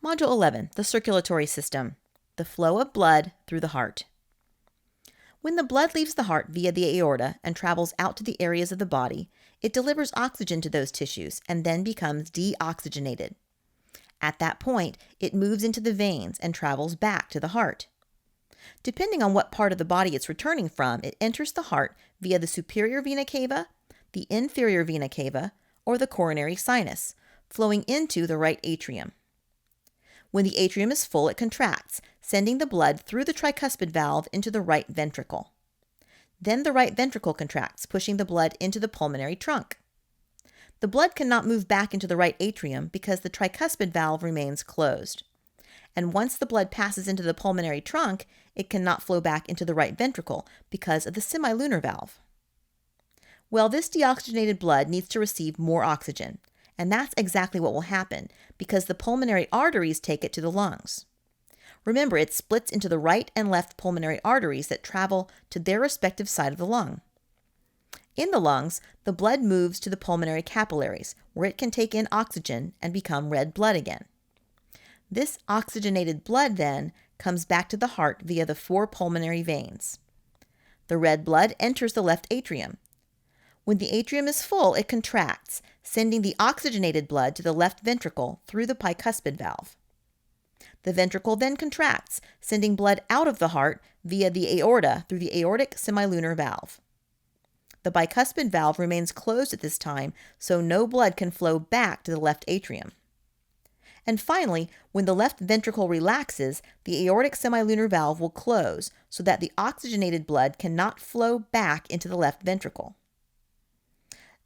Module 11, the circulatory system, the flow of blood through the heart. When the blood leaves the heart via the aorta and travels out to the areas of the body, it delivers oxygen to those tissues and then becomes deoxygenated. At that point, it moves into the veins and travels back to the heart. Depending on what part of the body it's returning from, it enters the heart via the superior vena cava, the inferior vena cava, or the coronary sinus, flowing into the right atrium. When the atrium is full, it contracts, sending the blood through the tricuspid valve into the right ventricle. Then the right ventricle contracts, pushing the blood into the pulmonary trunk. The blood cannot move back into the right atrium because the tricuspid valve remains closed. And once the blood passes into the pulmonary trunk, it cannot flow back into the right ventricle because of the semilunar valve. Well, this deoxygenated blood needs to receive more oxygen. And that's exactly what will happen because the pulmonary arteries take it to the lungs. Remember, it splits into the right and left pulmonary arteries that travel to their respective side of the lung. In the lungs, the blood moves to the pulmonary capillaries, where it can take in oxygen and become red blood again. This oxygenated blood then comes back to the heart via the 4 pulmonary veins. The red blood enters the left atrium. When the atrium is full, it contracts, sending the oxygenated blood to the left ventricle through the bicuspid valve. The ventricle then contracts, sending blood out of the heart via the aorta through the aortic semilunar valve. The bicuspid valve remains closed at this time, so no blood can flow back to the left atrium. And finally, when the left ventricle relaxes, the aortic semilunar valve will close so that the oxygenated blood cannot flow back into the left ventricle.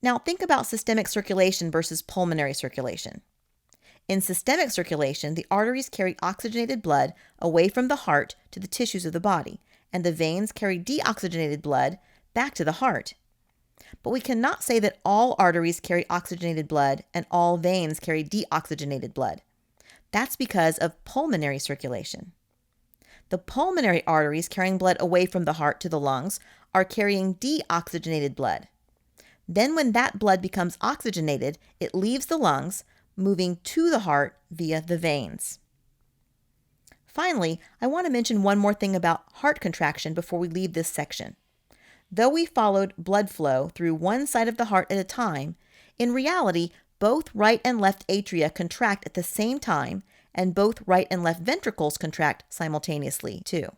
Now think about systemic circulation versus pulmonary circulation. In systemic circulation, the arteries carry oxygenated blood away from the heart to the tissues of the body, and the veins carry deoxygenated blood back to the heart. But we cannot say that all arteries carry oxygenated blood and all veins carry deoxygenated blood. That's because of pulmonary circulation. The pulmonary arteries carrying blood away from the heart to the lungs are carrying deoxygenated blood. Then when that blood becomes oxygenated, it leaves the lungs, moving to the heart via the veins. Finally, I want to mention one more thing about heart contraction before we leave this section. Though we followed blood flow through one side of the heart at a time, in reality, both right and left atria contract at the same time, and both right and left ventricles contract simultaneously too.